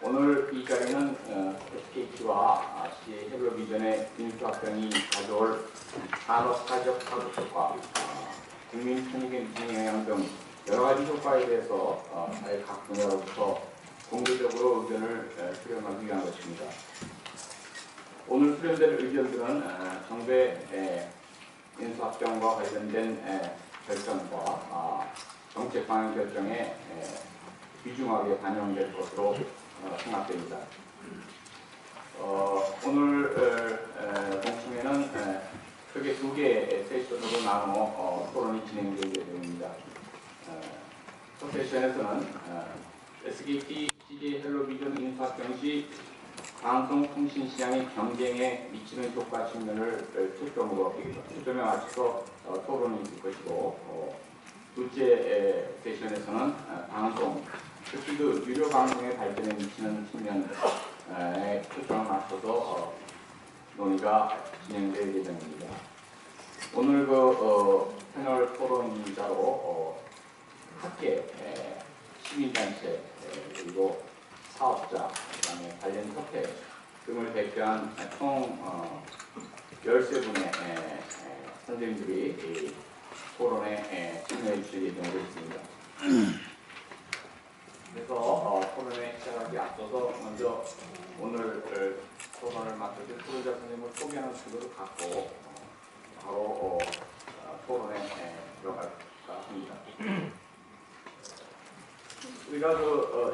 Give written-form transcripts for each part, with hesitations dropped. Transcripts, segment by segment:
오늘 이 자리는 SKT와 CJ 헬로비전의 인수합병이 가져올 산업사적 사고효과, 국민 편익에 미치는 영향 등 여러 가지 효과에 대해서 사회 각 분야로부터 공개적으로 의견을 수렴하기 위한 것입니다. 오늘 수렴될 의견들은 정부의 인수합병과 관련된 결정과 정책 방향 결정에 귀중하게 반영될 것으로 생각됩니다. 오늘 공청회는 크게 두 개의 세션으로 나누어 토론이 진행될 예정입니다. 첫 세션에서는 SKT, CJ 헬로비전 인수합병 시 방송통신시장의 경쟁에 미치는 효과 측면을 초점에 맞춰서 토론이 있을 것이고, 둘째 세션에서는 방송, 특히 유료 방송의 발전에 미치는 측면에 초점을 맞춰서 논의가 진행될 예정입니다. 오늘 패널 토론자로 학계, 시민단체, 그리고 사업자, 그다음에 관련 협회 등을 대표한 총 13분의 선생님들이 토론에 참여해 주실 예정으로 있습니다. 그래서 토론에 시작하기 앞서서 먼저 오늘 토론을 맡으실 토론자 선생님을 소개하는 순서를 갖고 바로 토론에 들어갈까 합니다. 우리가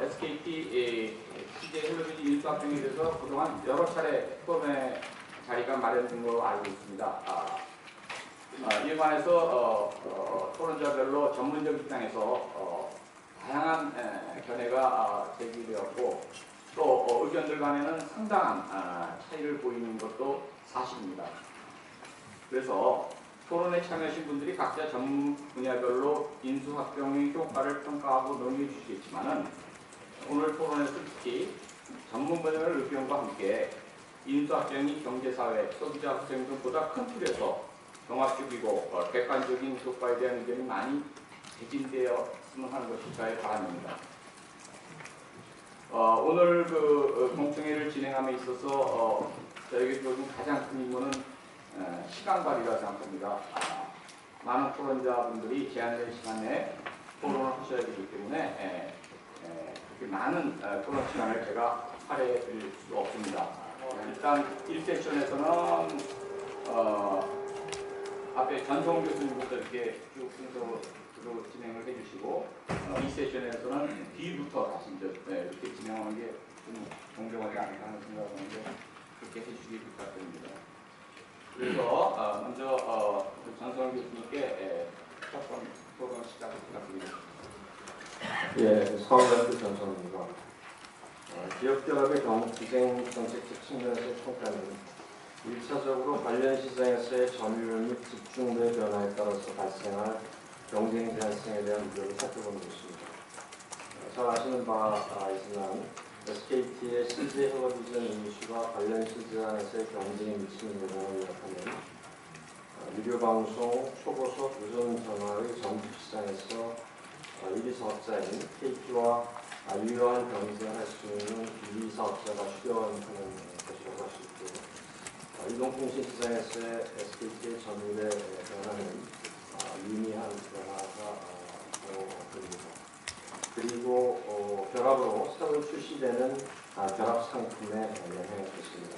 SKT, CJ 헬로비전 인수합병에 대해서 그동안 여러 차례 토론의 자리가 마련된 걸로 알고 있습니다. 이에 관해서 토론자별로 전문적 입장에서 다양한 견해가 제기되었고, 또 의견들 간에는 상당한 차이를 보이는 것도 사실입니다. 그래서 토론에 참여하신 분들이 각자 전문 분야별로 인수합병의 효과를 평가하고 논의해 주시겠지만은, 오늘 토론에서 특히 전문 분야별 의견과 함께 인수합병이 경제사회, 소비자 후생 등보다 큰 틀에서 종합적이고 객관적인 효과에 대한 의견이 많이 개진되었으면 하는 것이 저의 바람입니다. 오늘 공청회를 진행함에 있어서 저에게 주어진 가장 큰 임무는 시간 관리라 생각합니다. 많은 토론자분들이 제한된 시간 내에 토론을 하셔야 되기 때문에 그렇게 많은 토론 시간을 제가 할애해 드릴 수 없습니다. 일단 1세션에서는 앞에 전성 교수님부터 이렇게 쭉 순서로 진행을 해주시고, 2세션에서는 뒤부터 다시 이렇게 진행하는 게 좀 공정하지 않을까 하는 생각을 하는데, 그렇게 해주시기 부탁드립니다. 그래서 먼저 전성 교수님께 첫 번째 토론 시작을 부탁드립니다. 예, 서울대학교 전성입니다. 기업결합의 경쟁 정책적 측면에서 평가는 1차적으로 관련 시장에서의 점유율 및 집중도의 변화에 따라서 발생할 경쟁 제한성에 대한 우려를 살펴보는 것입니다. 잘 아시는 바가 있지만 SKT의 CJ 헬로비전 인수가 관련 시장에서의 경쟁에 미치는 영향을 요약하면 유료 방송, 초고속 유선 전화의 전국 시장에서 1위 사업자인 KT와 유효한 경쟁을 할 수 있는 2위 사업자가 출연하는 것이라고 할 수 있고, 이동통신 시장에서의 SKT의 점유율의 변화는 유의미한 변화가 보입니다. 그리고 결합으로 새로 출시되는 결합 상품의 영향을 줬습니다.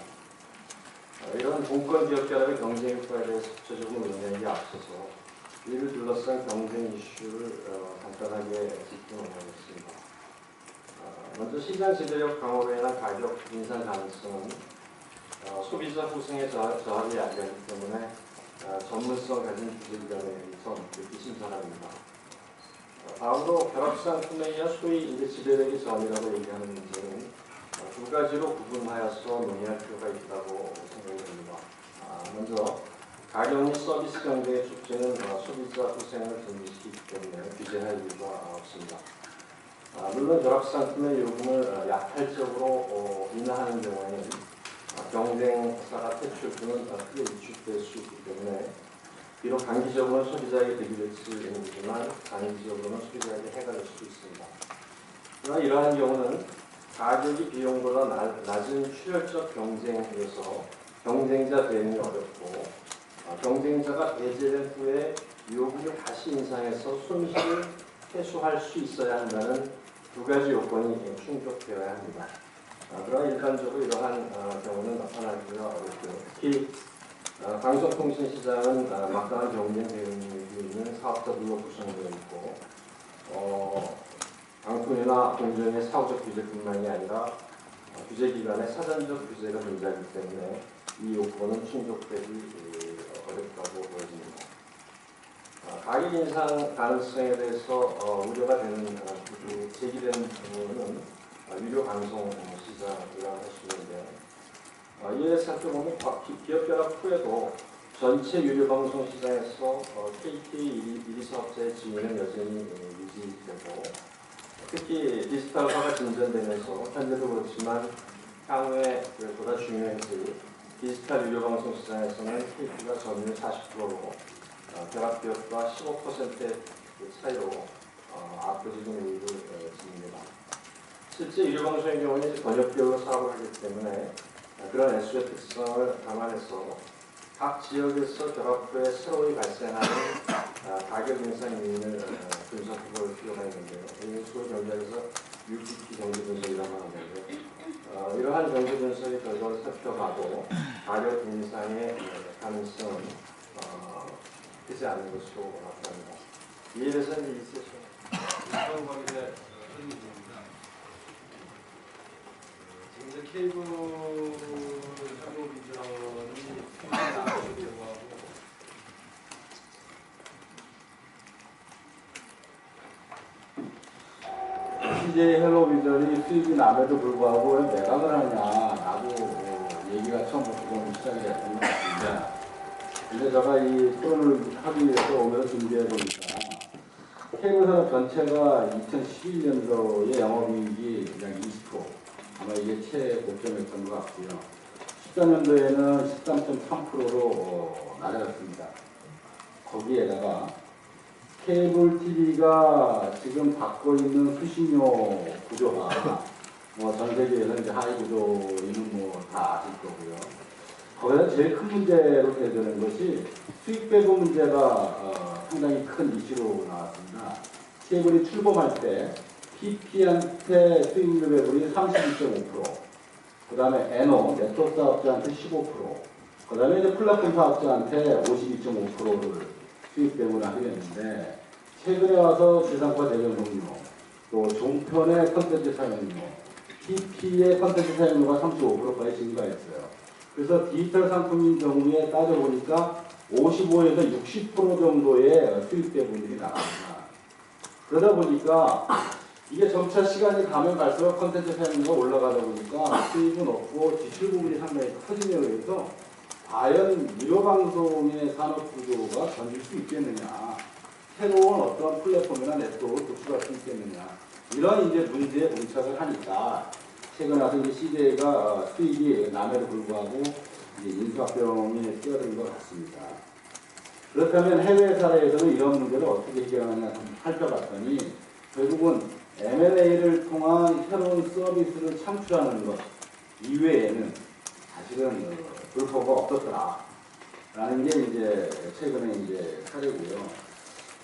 이런 공권 기업 결합의 경쟁 효과에 대해서 구체적으로 논의하기 앞서서 이를 둘러싼 경쟁 이슈를 간단하게 집중하겠습니다. 먼저 시장 지배력 강화로 인한 가격 인상 가능성은 소비자 후생에 저하를 야기하기 때문에 전문성 가진 기술위원회에서 듣기 신선합니다. 다음으로 결합상품에 의한 소위 지배력의 전이라고 얘기하는 문제는 두 가지로 구분하여서 논의할 필요가 있다고 생각이 됩니다. 먼저 가격 및 서비스 경쟁의 촉진은 소비자 후생을 등기시키기 때문에 규제할 이유가 없습니다. 물론 결합상품의 요금을 약탈적으로 인하하는 경우에는 경쟁사가 퇴출 또는 크게 위축될 수 있기 때문에 비록 단기적으로는 소비자에게 득이 될 수 있는 거지만 장기적으로는 소비자에게 해가 될 수도 있습니다. 그러나 이러한 경우는 가격이 비용보다 낮은 출혈적 경쟁에서 경쟁자 대응이 어렵고 경쟁자가 배제된 후에 요금을 다시 인상해서 손실을 회수할 수 있어야 한다는 두 가지 요건이 충족되어야 합니다. 그러나 일반적으로 이러한 경우는 나타나기가 어렵고요. 특히 방송통신 시장은 막강한 경쟁 대응이 있는 사업자들로 구성되어 있고 방통위나 공정의 사후적 규제뿐만이 아니라 규제기관의 사전적 규제가 존재하기 때문에 이 요건은 충족되기 어렵다고 보여집니다. 가격 인상 가능성에 대해서 우려가 되는 제기되는 부분은 유료 방송 시장이라고 할 수 있는데 이에 살펴보면 기업 결합 후에도 전체 유료 방송 시장에서 KT 1위 사업자의 지위는 여전히 유지되고 특히 디지털화가 진전되면서 현재도 그렇지만 향후에 보다 중요해질 디지털 유료 방송 시장에서는 KT가 점유율 40%로 결합기업과 15%의 차이로 압도적인 우위를 지닙니다. 실제 유료 방송의 경우는 번역기업으로 사업을 하기 때문에 그런 애수의 특성을 감안해서 각 지역에서 결합 후에 새로이 발생하는 가격 인상 요인을 분석해 볼 필요가 있는데요. 이는 소위 경제에서 UPT 경제 분석이라고 하는데 이러한 경제 분석의 결과를 살펴봐도 가격 인상의 가능성은 크지 않은 것으로 나타납니다. 이에 대해서는 이 세션 지금 케이블 사고 비전이 나오려고 하고 CJ 헬로비전이 수익이 남에도 불구하고 왜 매각을 하냐라고 얘기가 처음부터 좀 시작이 됐던 것 같습니다. 근데 제가 이 토론을 하기 위해서 오면서 준비해 보니까 케이블 산업 전체가 2011년도에 영업이익이 그냥 20%, 아마 이게 최고점이었던 것 같고요. 14년도에는 13.3%로 낮아졌습니다. 거기에다가 케이블 TV가 지금 받고 있는 수신료 구조가 전 세계에서 이제 하위 구조이는 다 아실 거고요. 거기서 제일 큰 문제로 되는 것이 수익 배분 문제가 상당히 큰 이슈로 나왔습니다. 케이블이 출범할 때 PP한테 수익률 배분이 32.5%, 그 다음에 NO, 네트워크 사업자한테 15%, 그 다음에 이제 플랫폼 사업자한테 52.5%를 수익 배분을 하게 됐는데, 최근에 와서 지상파 대전 종료, 또 종편의 컨텐츠 사용료, PP의 컨텐츠 사용료가 35%까지 증가했어요. 그래서 디지털 상품인 경우에 따져보니까 55에서 60% 정도의 수익 배분이 나갑니다. 그러다 보니까 이게 점차 시간이 가면 갈수록 컨텐츠 사용료가 올라가다 보니까 수익은 없고 지출 부분이 상당히 커지며 의해서 과연 무료 방송의 산업 구조가 견딜 수 있겠느냐, 새로운 어떤 플랫폼이나 네트워크를 구축할 수 있겠느냐, 이런 이제 문제에 봉착을 하니까 최근 와서 이제 CJ가 수익이 남에도 불구하고 이제 인수합병이 뛰어든 것 같습니다. 그렇다면 해외 사례에서는 이런 문제를 어떻게 해결하느냐 살펴봤더니 결국은 M&A를 통한 새로운 서비스를 창출하는 것 이외에는 사실은 돌파가 없었더라라는 게 이제 최근에 이제 사례고요.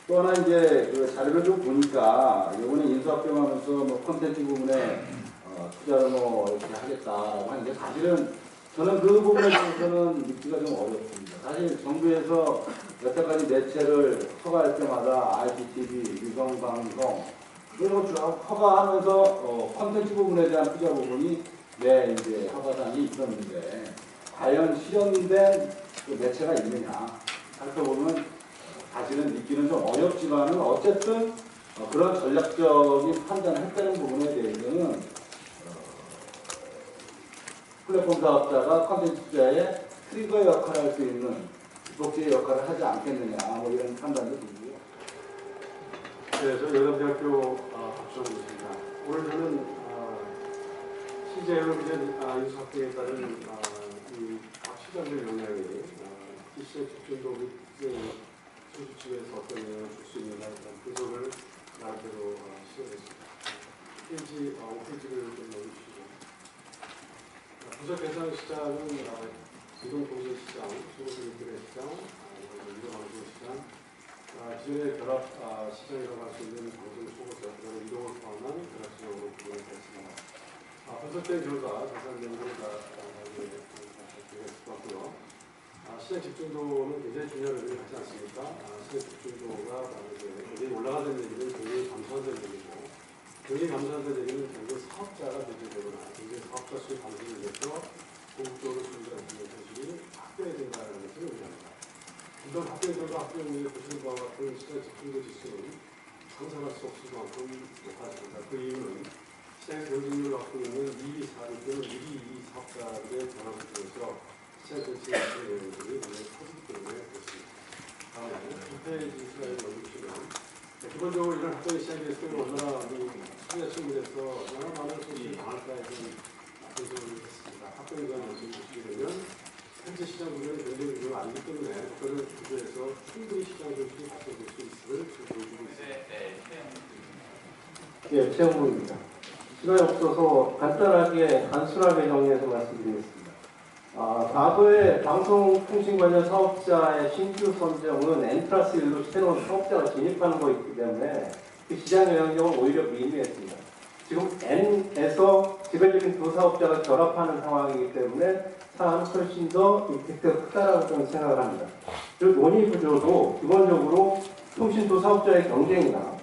또 하나 이제 그 자료를 좀 보니까 이번에 인수합병하면서 콘텐츠 부분에 투자를 이렇게 하겠다라고 하는데 사실은 저는 그 부분에 대해서는 믿기가 좀 어렵습니다. 사실 정부에서 여태까지 매체를 허가할 때마다 IPTV, 유성방송 이런 거 쭉 허가하면서 콘텐츠 부분에 대한 투자 부분이 이제 허가상이 있었는데 과연 실현된 그 매체가 있느냐 살펴보면 사실은 믿기는 좀 어렵지만은 어쨌든 그런 전략적인 판단을 했다는 부분에 대해서는 플랫폼 사업자가 컨텐츠 투자에 트리거 역할을 할 수 있는 기폭제의 역할을 하지 않겠느냐 이런 판단도 들고요. 네, 저 여담대학교 박정우입니다. 오늘 저는 CJ 헬로비전 인수합병에 따른 각 시장별 영향이 TC의 집중도 소수 측에서 어떤 영향을 줄 수 있는가 이런 분석을 나름대로 시도했습니다. 페이지 5페이지를 좀 넣어주시죠. 부서 개선 시장은 이동통신 시장, 수고드리들의 시장, 이동방송 시장, 기존의 결합 시장이라고 할 수 있는 방송 소거자, 그다음에 이동을 포함한 결합 시장으로 구분했습니다. 분석된 결과 자세한 내용을 봤고요. 시장 집중도는 굉장히 중요한 의미를 갖지 않습니까? 시장 집중도가 굉장히 올라가는 얘기는 굉장히 감소하는 얘기고, 굉장히 감소하는 얘기는 결국 사업자가 대체되거나 굉장히 사업자 수의 감소를 위해서 공적으로 수익을 얻는 현실이 확대해야 된다는 것을 의미합니다. 이런 확대해서도 확대용의 보시는 바와 같은 시장 집중도 지수는 상상할 수 없을 만큼 높아집니다. 그 이유는 시장의 경쟁력을 갖고 있는 2위, 4위 또는 1위, 2위 사업자들의 변화를 통해서 시장 전체의 내용들이 굉장히 커지기 때문에 그렇습니다. 다음에 부패 지수를 넣어주시면 기본적으로 이런 합동의 시장에 대해서 얼마나 투자 측면에서 얼마나 많은 소식이 나올까에 대한 분석을 했습니다. 합동에 대한 말씀을 보시게 되면 현재 시장 구조는 굉장히 별로 아니기 때문에 그런 구조에서 충분히 시장 조직이 발전될 수 있음을 보여주고 있습니다. 예, 최영국입니다. 시간이 없어서 간단하게 단순하게 정리해서 말씀드리겠습니다. 과거에 방송통신 관련 사업자의 신규 선정은 N+1로 새로운 사업자가 진입하는 거였기 때문에 그 시장 영향력은 오히려 미미했습니다. 지금 N에서 지배적인 두 사업자가 결합하는 상황이기 때문에 사안은 훨씬 더 임팩트가 크다라고 저는 생각을 합니다. 그리고 논의 구조도 기본적으로 통신 두 사업자의 경쟁이나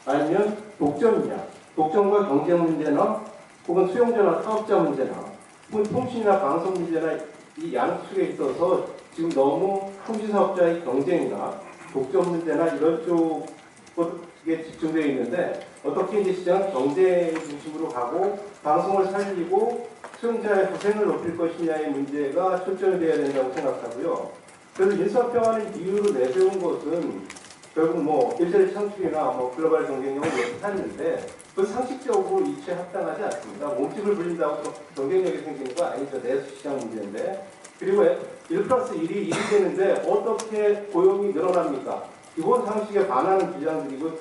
아니면 독점이냐, 독점과 경쟁 문제나 혹은 수용자나 사업자 문제나 혹은 통신이나 방송 문제나 이 양측에 있어서 지금 너무 통신 사업자의 경쟁이나 독점 문제나 이런 쪽에 집중되어 있는데 어떻게 이제 시장 경제 중심으로 가고 방송을 살리고 수용자의 고생을 높일 것이냐의 문제가 초점이 되어야 된다고 생각하고요. 그래서 인수합병하는 이유로 내세운 것은 결국 뭐 일자리 창출이나 글로벌 경쟁력을 하는데 그 상식적으로 이치에 합당하지 않습니다. 몸집을 불린다고 경쟁력이 생기는 거 아니죠. 내수시장 문제인데. 그리고 1+1이 1이 되는데 어떻게 고용이 늘어납니까? 기본 상식에 반하는 주장들이고,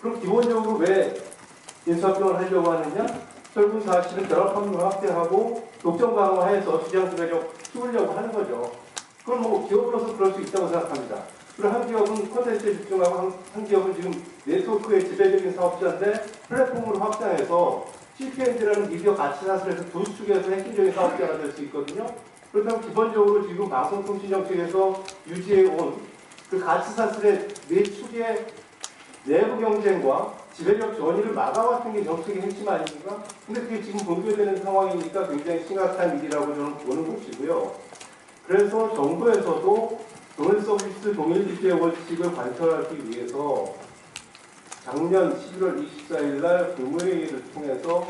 그럼 기본적으로 왜 인수합병을 하려고 하느냐? 결국 사실은 결합합을 확대하고 독점 강화해서 시장 지배력 키우려고 하는 거죠. 그건 뭐 기업으로서 그럴 수 있다고 생각합니다. 그리고 한 기업은 콘텐츠에 집중하고 한 기업은 지금 네트워크의 지배적인 사업자인데 플랫폼으로 확장해서 CPN이라는 미디어 가치 사슬에서 두 축에서 핵심적인 사업자가 될 수 있거든요. 그렇다면 기본적으로 지금 방송통신 정책에서 유지해온 그 가치 사슬의 네 축의 내부 경쟁과 지배력 전이를 막아왔던 게 정책의 핵심 아닙니까? 근데 그게 지금 본교되는 상황이니까 굉장히 심각한 일이라고 저는 보는 것이고요. 그래서 정부에서도 동일 서비스, 동일 기지의 원칙을 관철하기 위해서 작년 11월 24일 날 국무회의를 통해서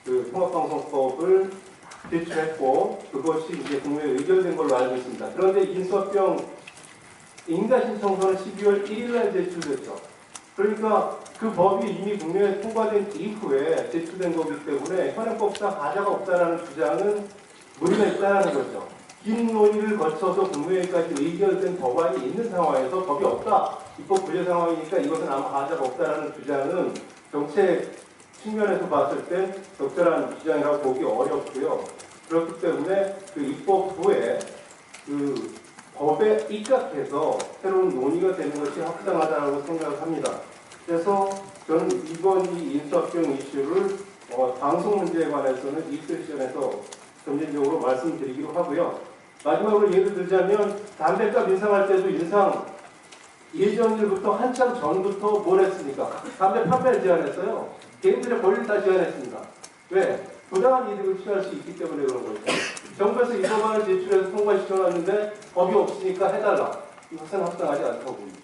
그 통합방송법을 제출했고 그것이 이제 국무회에 의결된 걸로 알고 있습니다. 그런데 인수합병 인가신청서는 12월 1일 날 제출됐죠. 그러니까 그 법이 이미 국내에 통과된 이후에 제출된 거기 때문에 현행법상 가자가 없다라는 주장은 무리가 있다는 거죠. 긴 논의를 거쳐서 국무회의까지 의결된 법안이 있는 상황에서 법이 없다. 입법 부재 상황이니까 이것은 아마 가자가 없다라는 주장은 정책 측면에서 봤을 때 적절한 주장이라고 보기 어렵고요. 그렇기 때문에 그 입법 후에 그 법에 입각해서 새로운 논의가 되는 것이 합당하다고 생각을 합니다. 그래서 저는 이번 이 인수합병 이슈를 방송 문제에 관해서는 이 세션에서 점진적으로 말씀드리기로 하고요. 마지막으로 예를 들자면 담배값 인상할 때도 인상 예전 일부터 한참 전부터 뭘 했습니까? 담배 판매를 제한했어요. 개인들의 권리를 다 제한했습니다. 왜? 부당한 이득을 취할 수 있기 때문에 그런 거죠. 정부에서 이 법안을 제출해서 통과시켜놨는데 법이 없으니까 해달라. 이것은 합당하지 않다고 봅니다.